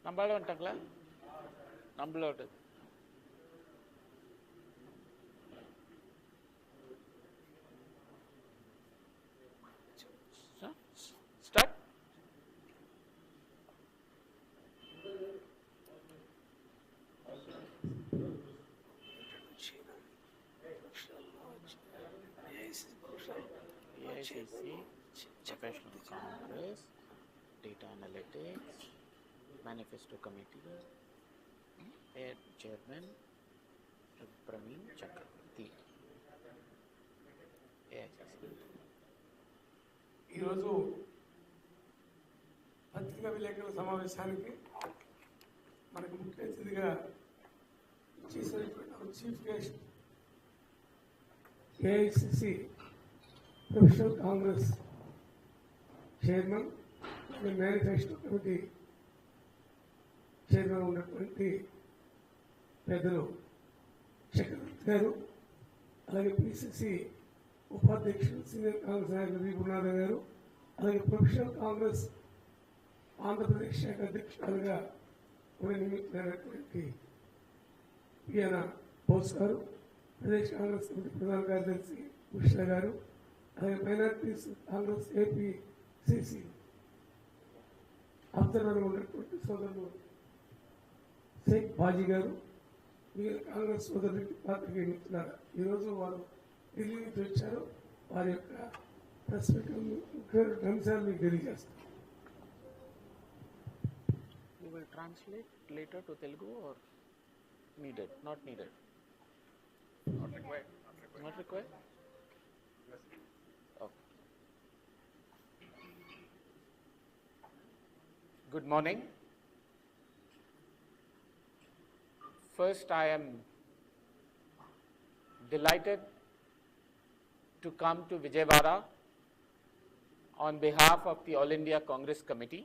நம்மளால வந்துட்டாங்களா? நம்மளோட start. Professional Congress, Data Analytics, Manifesto Committee, Head Chairman, praveen Chakravarty. ఈరోజు పత్రికా విలేకరుల సమావేశానికి మనకు ముఖ్య అతిథిగా చేసినటువంటి chief guest AICC professional Congress chairman manifesto committee chairman ఉన్నటువంటి పెద్దలు చక్రవర్తి గారు, అలాగే పిసిసి ఉపాధ్యక్షులు సీనియర్ కాంగ్రెస్ నాయకులు వి గురునాథన్ గారు, అలాగే ప్రొఫెషనల్ కాంగ్రెస్ ఆంధ్రప్రదేశ్ శాఖ అధ్యక్షులుగా నియమితులైనటువంటి పిఎన బోస్ గారు, ప్రదేశ్ కాంగ్రెస్ కమిటీ ప్రధాన కార్యదర్శి కృష్ణ గారు, అలాగే మైనార్టీస్ కాంగ్రెస్ ఏపీసీసీ అబ్జర్వర్ ఉన్నటువంటి సోదరులు షేక్ బాజీ గారు, మీరు కాంగ్రెస్ సోదరులకి పాత్రికేయ మిత్రులారా, ఈరోజు వారు ఢిల్లీ నుంచి వచ్చారు. వారి యొక్క అంశాలు మీకు తెలియజేస్తారు. You will translate later to Telugu or needed? Not needed. Not required. Not required. Okay. Good morning. First, I am delighted to come to Vijayawada on behalf of the All India Congress Committee.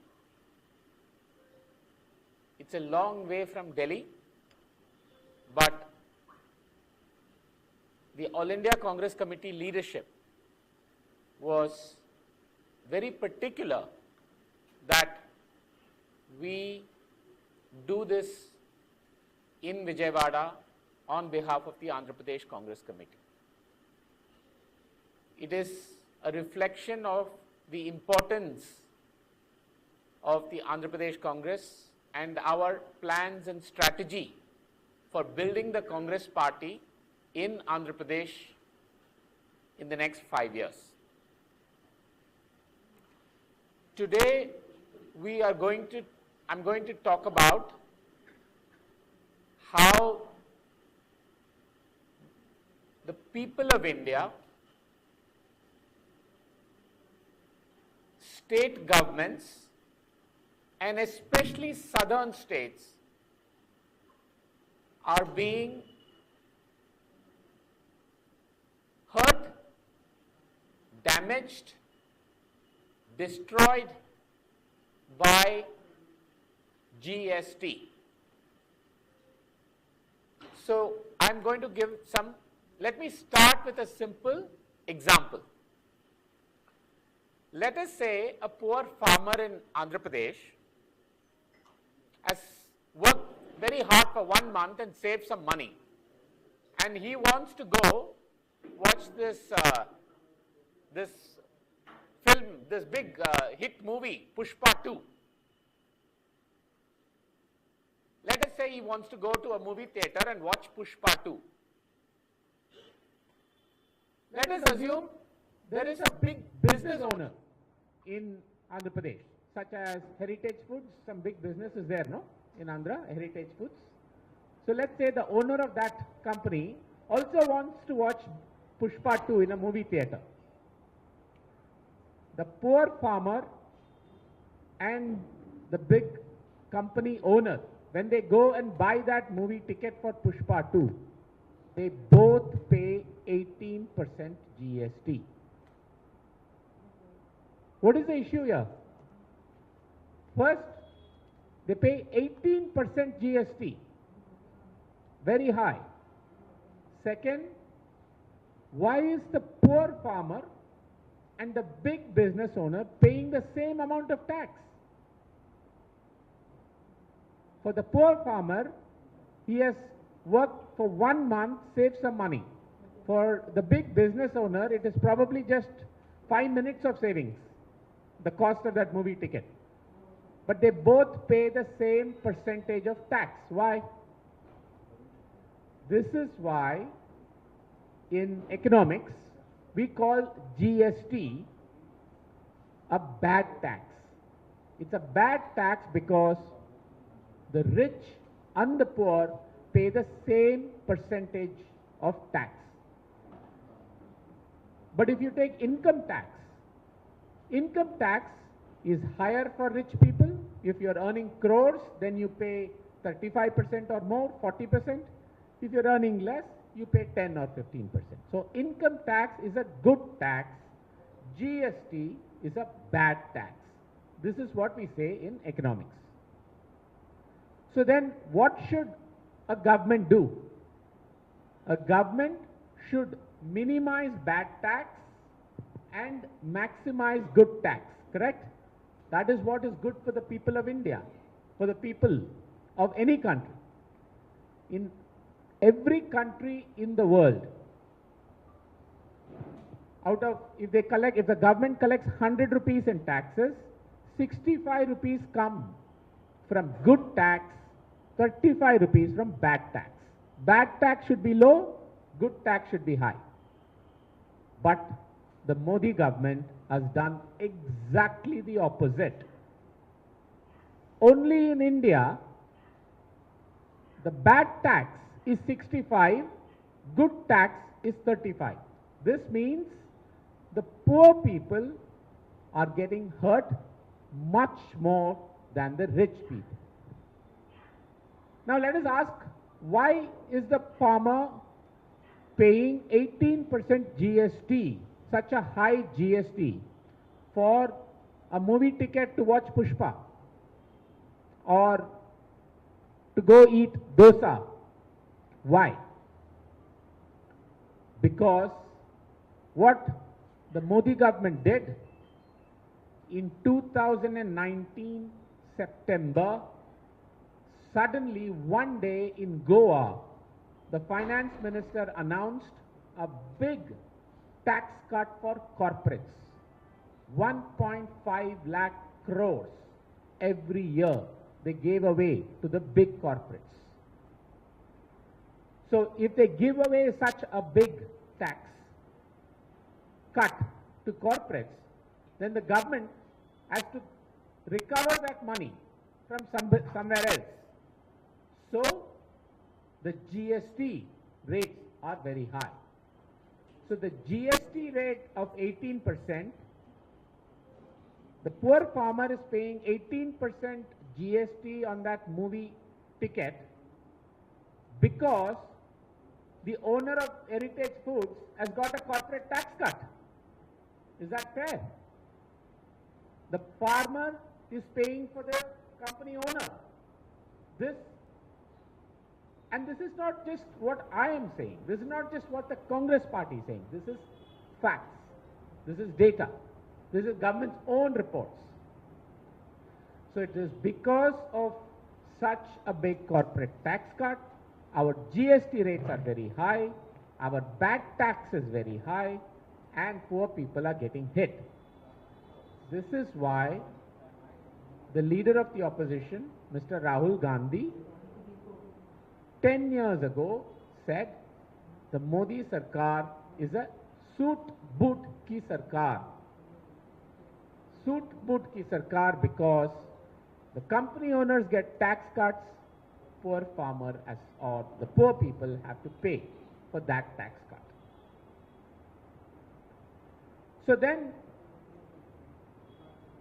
It's a long way from Delhi, but the All India Congress Committee leadership was very particular that we do this in Vijayawada on behalf of the Andhra Pradesh Congress Committee. It is a reflection of the importance of the Andhra Pradesh Congress and our plans and strategy for building the Congress party in Andhra Pradesh in the next 5 years. Today I'm going to talk about how the people of India, state governments, and especially southern states are being hurt, damaged, destroyed by GST. So I'm going to give let me start with a simple example. Let us say a poor farmer in Andhra Pradesh has worked very hard for 1 month and saved some money, and he wants to go watch this film, this big hit movie, Pushpa 2. Let us say he wants to go to a movie theater and watch Pushpa 2. Let us assume there is a big business owner in Andhra Pradesh, such as Heritage Foods. Some big business is there, no? In Andhra, Heritage Foods. So let's say the owner of that company also wants to watch Pushpa 2 in a movie theater. The poor farmer and the big company owner, when they go and buy that movie ticket for Pushpa 2, they both pay 18% GST. What is the issue here? First, they pay 18% GST, very high. Second, why is the poor farmer and the big business owner paying the same amount of tax? For the poor farmer, he has worked for 1 month, saved some money. For the big business owner, it is probably just 5 minutes of savings, the cost of that movie ticket. But they both pay the same percentage of tax. Why? This is why in economics, we call GST a bad tax. It's a bad tax because the rich and the poor pay the same percentage of tax. But if you take income tax is higher for rich people. If you're earning crores, then you pay 35% or more, 40%. If you're earning less, you pay 10 or 15%. So income tax is a good tax. GST is a bad tax. This is what we say in economics. So then what should a government do? A government should minimize bad tax and maximize good tax, correct? That is what is good for the people of India, for the people of any country. In every country in the world, if the government collects 100 rupees in taxes, 65 rupees come from good tax, 35 rupees from bad tax. Bad tax should be low, good tax should be high. But the Modi government has done exactly the opposite. Only in India, the bad tax is 65, good tax is 35. This means the poor people are getting hurt much more than the rich people. Now let us ask, why is the farmer paying 18% GST, such a high GST, for a movie ticket to watch Pushpa or to go eat dosa? Why? Because what the Modi government did in 2019 September, suddenly one day in Goa, the finance minister announced a big tax cut for corporates, 1.5 lakh crores every year they gave away to the big corporates. So if they give away such a big tax cut to corporates, then the government has to recover that money from somewhere else. So the GST rates are very high. So the GST rate of 18%, the poor farmer is paying 18% GST on that movie ticket because the owner of Heritage Foods has got a corporate tax cut. Is that fair? The farmer is paying for the company owner. This is not just what I am saying. This is not just what the Congress party is saying. This is facts. This is data. This is government's own reports. So it is because of such a big corporate tax cut, our GST rates are very high, our bad tax is very high, and poor people are getting hit. This is why the leader of the opposition, Mr. Rahul Gandhi, 10 years ago said the Modi Sarkar is a suit boot ki sarkar. Suit boot ki sarkar because the company owners get tax cuts, poor farmer or the poor people have to pay for that tax cut. So then,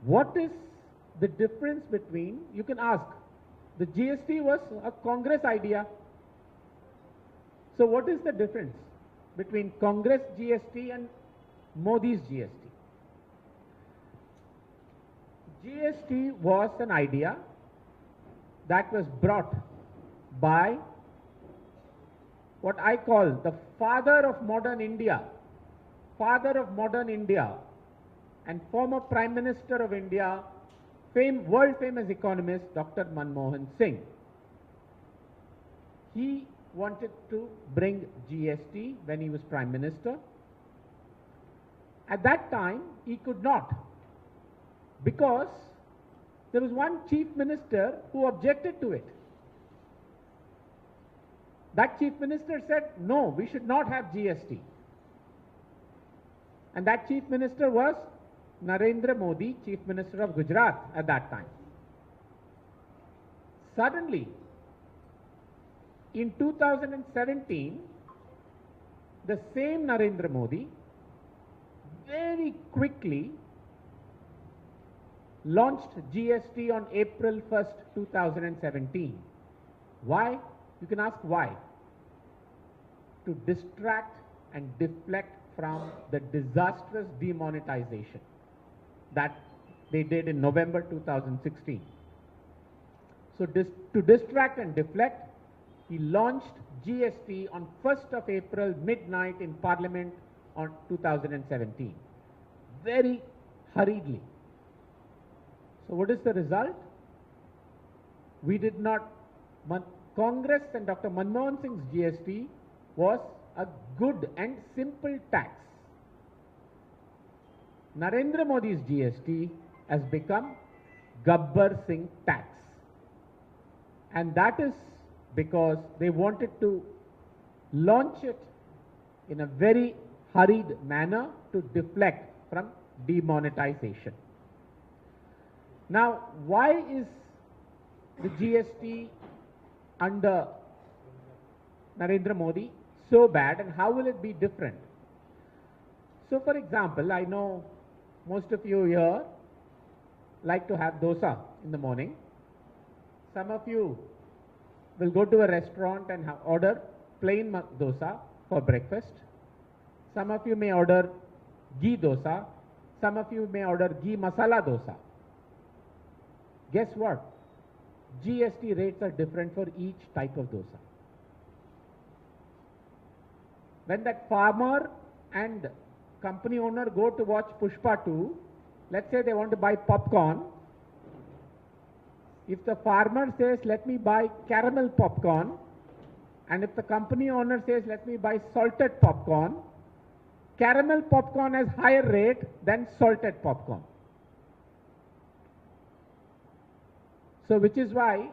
what is the difference between, you can ask, the GST was a Congress idea. So what is the difference between Congress GST and Modi's GST? GST was an idea that was brought by what I call the father of modern India and former Prime Minister of India, world famous economist Dr. Manmohan Singh. he wanted to bring GST when he was Prime Minister. At that time, he could not, because there was one Chief Minister who objected to it. That Chief Minister said, no, we should not have GST. And that Chief Minister was Narendra Modi, Chief Minister of Gujarat at that time. Suddenly, in 2017, the same Narendra Modi very quickly launched GST on April 1st, 2017. Why? You can ask why. To distract and deflect from the disastrous demonetization that they did in November 2016. So to distract and deflect, he launched GST on 1st of April midnight in Parliament on 2017. Very hurriedly. So what is the result? We did not, Congress and Dr. Manmohan Singh's GST was a good and simple tax. Narendra Modi's GST has become Gabbar Singh tax. And that is because they wanted to launch it in a very hurried manner to deflect from demonetization. Now, why is the GST under Narendra Modi so bad, and how will it be different? So, for example, I know most of you here like to have dosa in the morning. Some of you will go to a restaurant and order plain dosa for breakfast. Some of you may order ghee dosa. Some of you may order ghee masala dosa. Guess what? GST rates are different for each type of dosa. When that farmer and company owner go to watch Pushpa 2, let's say they want to buy popcorn. If the farmer says, let me buy caramel popcorn, and if the company owner says, let me buy salted popcorn, caramel popcorn has higher rate than salted popcorn. So which is why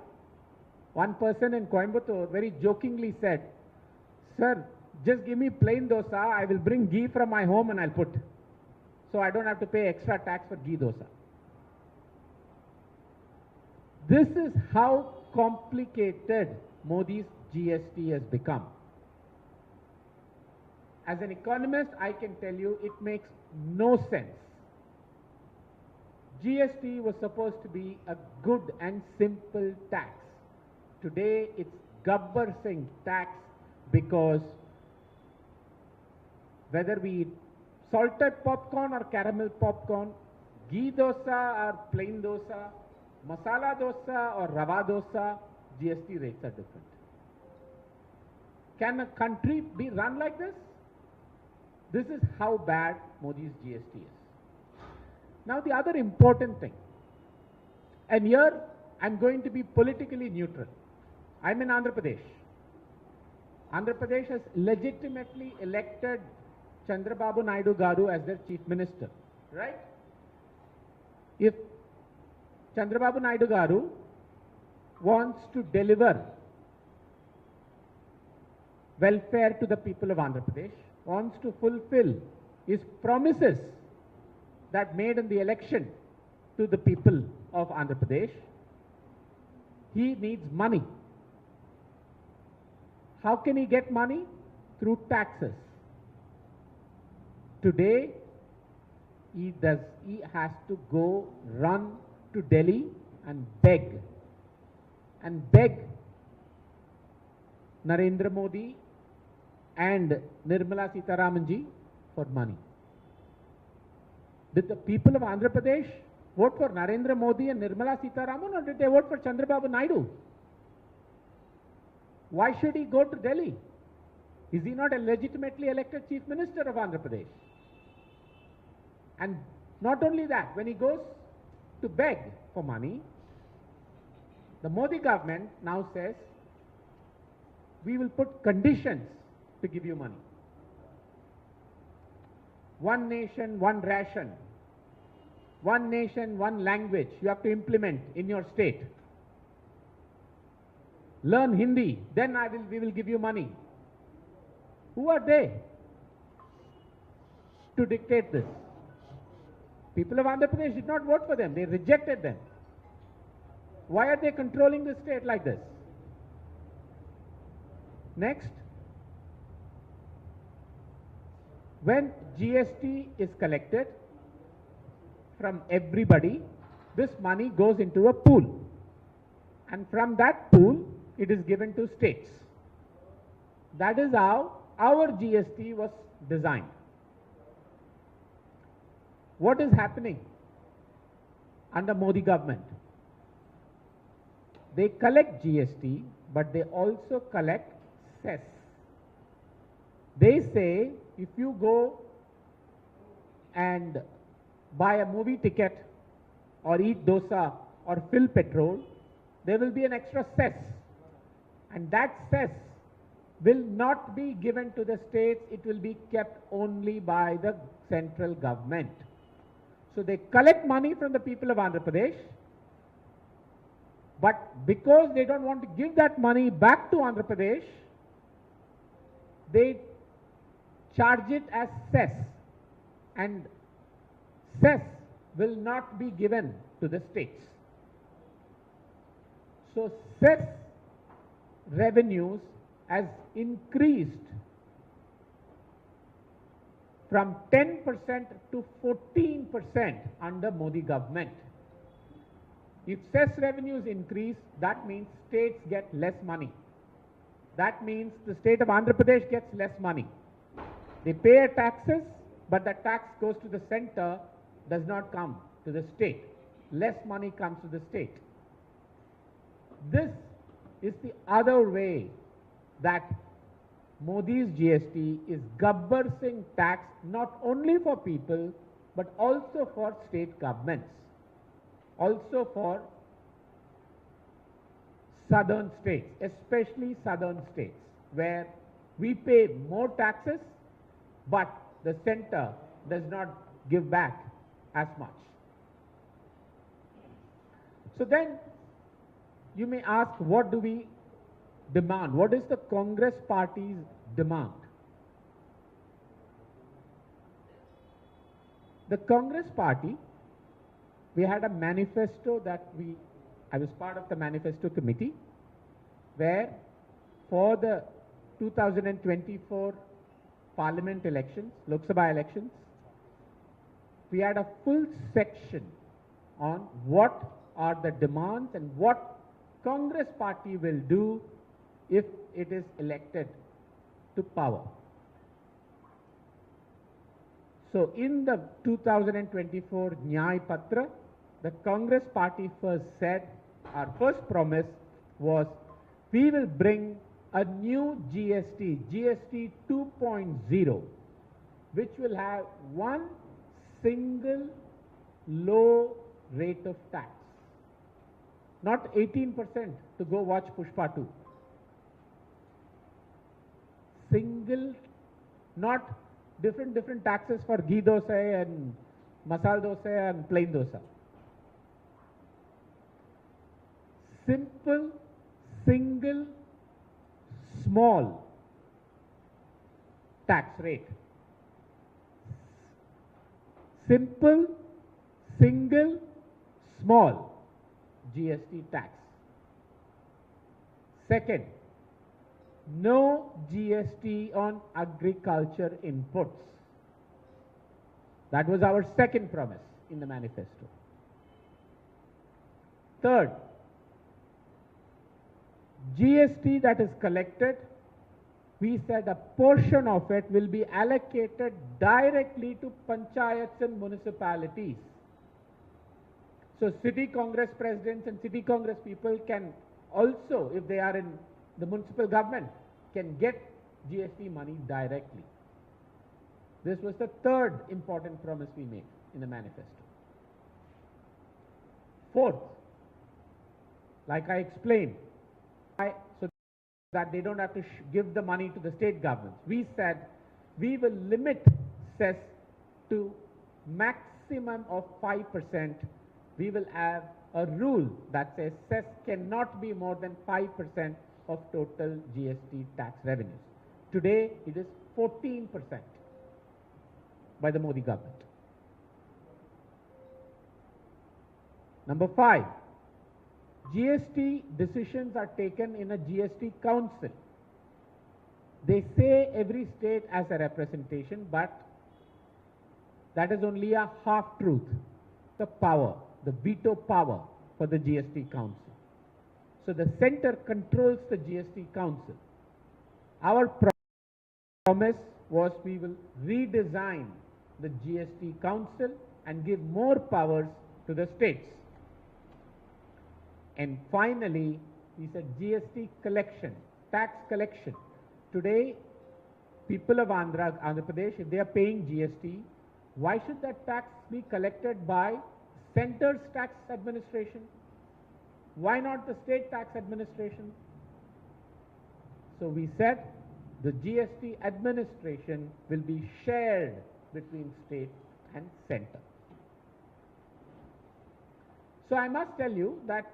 one person in Coimbatore very jokingly said, sir, just give me plain dosa, I will bring ghee from my home and I'll put. So I don't have to pay extra tax for ghee dosa. This is how complicated Modi's GST has become. As an economist, I can tell you it makes no sense. GST was supposed to be a good and simple tax. Today it's Gabbar Singh tax, because whether we eat salted popcorn or caramel popcorn, ghee dosa or plain dosa, masala dosa or rava dosa, GST rates are different. Can a country be run like this? This is how bad Modi's GST is. Now the other important thing, and here I'm going to be politically neutral. I'm in Andhra Pradesh. Andhra Pradesh has legitimately elected Chandrababu Naidu Garu as their Chief Minister, right? If Chandrababu Naidu Garu wants to deliver welfare to the people of Andhra Pradesh, wants to fulfill his promises that made in the election to the people of Andhra Pradesh, he needs money. How can he get money? Through taxes. Today, he has to go run to Delhi and beg Narendra Modi and Nirmala Sitharamanji for money. Did the people of Andhra Pradesh vote for Narendra Modi and Nirmala Sitharaman, or did they vote for Chandrababu Naidu? Why should he go to Delhi? Is he not a legitimately elected Chief Minister of Andhra Pradesh? And not only that, when he goes to beg for money, the Modi government now says, we will put conditions to give you money. One nation, one ration. One nation, one language you have to implement in your state. Learn Hindi, then we will give you money. Who are they to dictate this? People of Andhra Pradesh did not vote for them. They rejected them. Why are they controlling the state like this? Next, when GST is collected from everybody, this money goes into a pool. And from that pool, it is given to states. That is how our GST was designed. What is happening under Modi government? They collect GST, but they also collect cess. They say if you go and buy a movie ticket or eat dosa or fill petrol, there will be an extra cess. And that cess will not be given to the states, it will be kept only by the central government. So they collect money from the people of Andhra Pradesh, but because they don't want to give that money back to Andhra Pradesh, they charge it as cess, and cess will not be given to the states. So cess revenues has increased from 10% to 14% under Modi government. If cess revenues increase, that means states get less money. That means the state of Andhra Pradesh gets less money. They pay taxes, but the tax goes to the center, does not come to the state. Less money comes to the state. This is the other way that Modi's GST is Gabbar Singh tax not only for people but also for state governments, also for southern states, especially southern states where we pay more taxes but the center does not give back as much. So then you may ask, what do we demand? What is the Congress party's demand? The Congress party, we had a manifesto that I was part of the manifesto committee, where for the 2024 parliament elections, Lok Sabha elections, we had a full section on what are the demands and what Congress party will do if it is elected to power. So in the 2024 Nyay Patra, the Congress party first said, our first promise was, we will bring a new GST, GST 2.0, which will have one single low rate of tax. Not 18% to go watch Pushpa 2. Single, not different taxes for ghee dosa and masala dosa and plain dosa. Simple, single, small tax rate. Simple, single, small GST tax. Second, no GST on agriculture inputs. That was our second promise in the manifesto. Third, GST that is collected, we said a portion of it will be allocated directly to panchayats and municipalities. So city congress presidents and city congress people can also, if they are in the municipal government, can get GST money directly. This was the third important promise we made in the manifesto. Fourth, like I explained, so that they don't have to give the money to the state governments. We said we will limit cess to maximum of 5%. We will have a rule that says cess cannot be more than 5% of total GST tax revenues. Today it is 14% by the Modi government. Number 5, GST decisions are taken in a GST council. They say every state has a representation, but that is only a half truth. The power, the veto power for the GST council. So the center controls the GST council. Our promise was we will redesign the GST council and give more powers to the states. And finally, we said GST collection, tax collection. Today, people of Andhra Pradesh, if they are paying GST, why should that tax be collected by center's tax administration? Why not the state tax administration? So we said the GST administration will be shared between state and center. So I must tell you that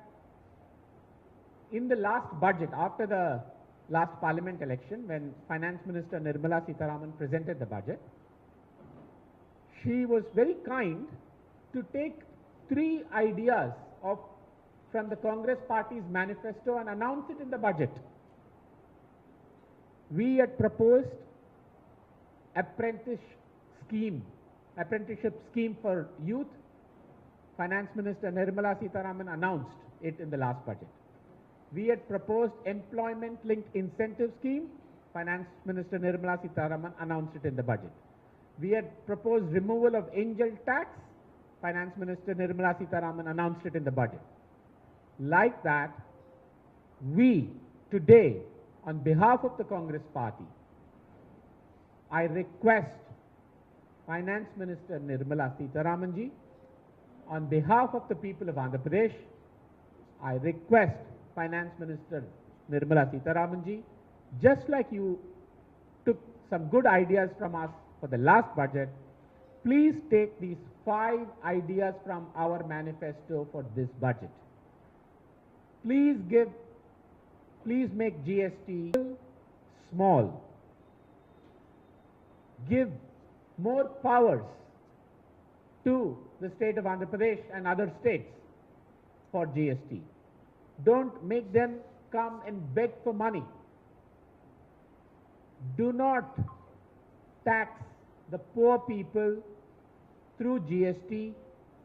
in the last budget, after the last parliament election, when Finance Minister Nirmala Sitharaman presented the budget, she was very kind to take 3 ideas from the Congress party's manifesto and announce it in the budget. We had proposed apprenticeship scheme for youth. Finance Minister Nirmala Sitharaman announced it in the last budget. We had proposed employment-linked incentive scheme. Finance Minister Nirmala Sitharaman announced it in the budget. We had proposed removal of angel tax. Finance Minister Nirmala Sitharaman announced it in the budget. Like that, we today, on behalf of the Congress party, I request Finance Minister Nirmala Sitharaman ji, on behalf of the people of Andhra Pradesh, I request Finance Minister Nirmala Sitharaman ji, just like you took some good ideas from us for the last budget, please take these 5 ideas from our manifesto for this budget. Please make GST small. Give more powers to the state of Andhra Pradesh and other states for GST. Don't make them come and beg for money. Do not tax the poor people through GST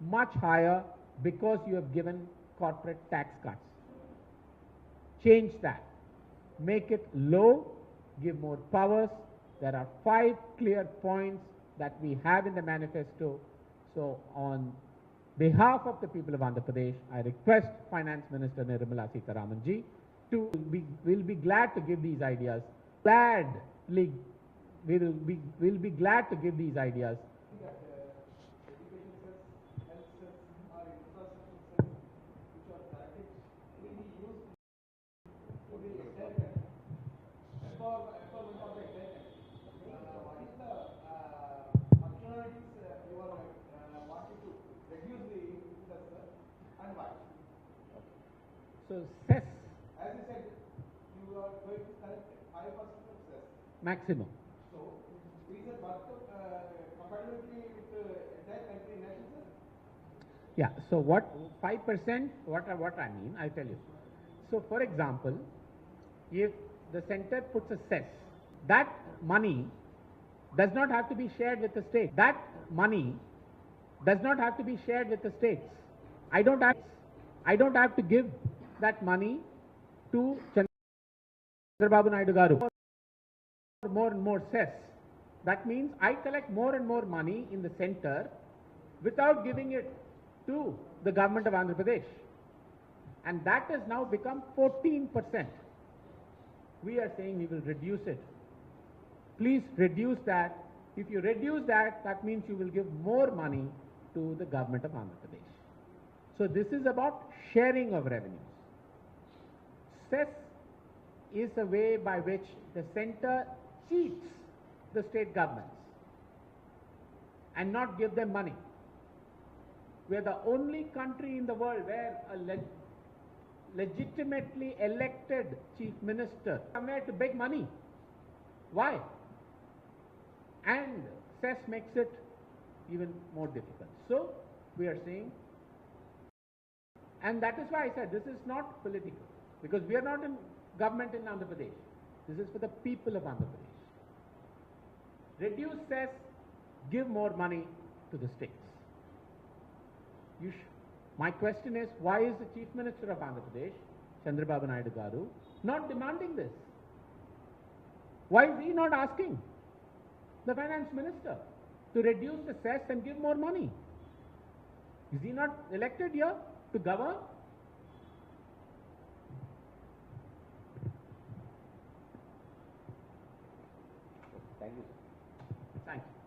much higher because you have given corporate tax cuts. Change that. Make it low, give more powers. There are 5 clear points that we have in the manifesto. So on behalf of the people of Andhra Pradesh, I request Finance Minister Nirmala Sitharaman ji will be glad to give these ideas. We'll be glad to give these ideas. So cess, as you said, you are going to collect 5% of cess. Maximum. So, is it compatibility with the entire country nation, sir? Yeah, so what 5%, what I mean, I'll tell you. So for example, if the center puts a cess, that money does not have to be shared with the state. That money does not have to be shared with the states. I don't have to give that money to Chandrababu Naidu Garu for more and more cess. That means I collect more and more money in the center without giving it to the government of Andhra Pradesh. And that has now become 14%. We are saying we will reduce it. Please reduce that. If you reduce that, that means you will give more money to the government of Andhra Pradesh. So this is about sharing of revenues. Cess is a way by which the center cheats the state governments and not give them money. We are the only country in the world where a legitimately elected chief minister somewhere to beg money. Why? And cess makes it even more difficult. So we are saying, and that is why I said this is not political, because we are not in government in Andhra Pradesh. This is for the people of Andhra Pradesh. Reduce cess, give more money to the states. My question is, why is the Chief Minister of Andhra Pradesh, Chandrababu Naidu Garu, not demanding this? Why is he not asking the Finance Minister to reduce the cess and give more money? Is he not elected here to govern? Thank you. Thank you.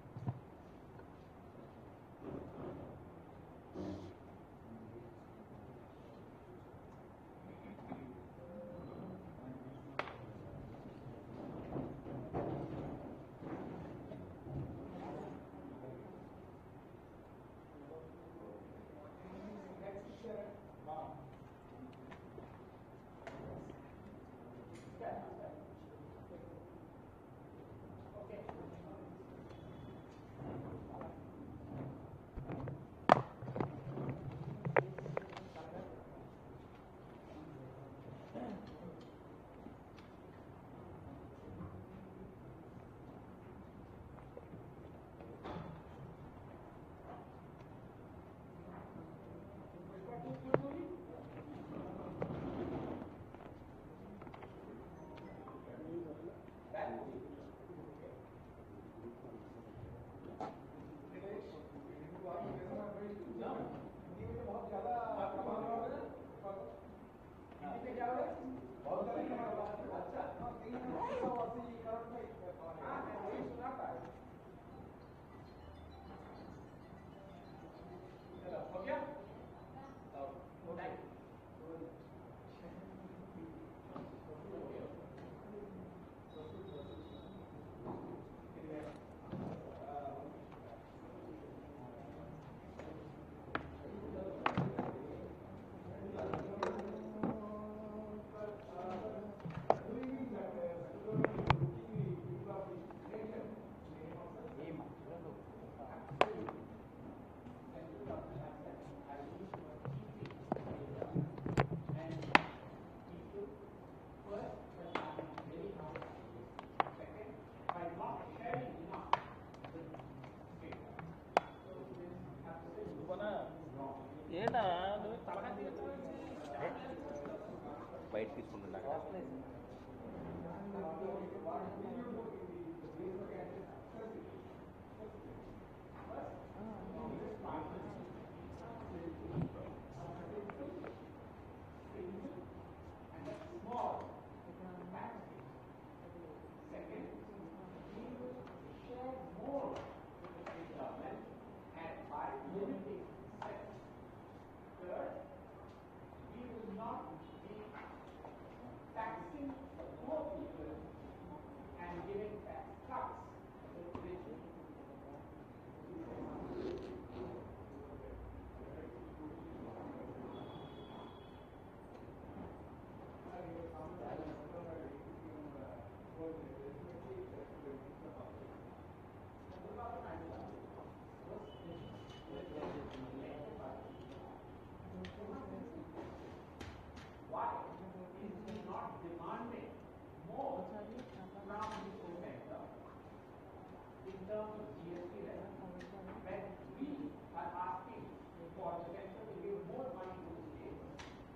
బయట తీసుకుంటున్నా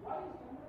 Why is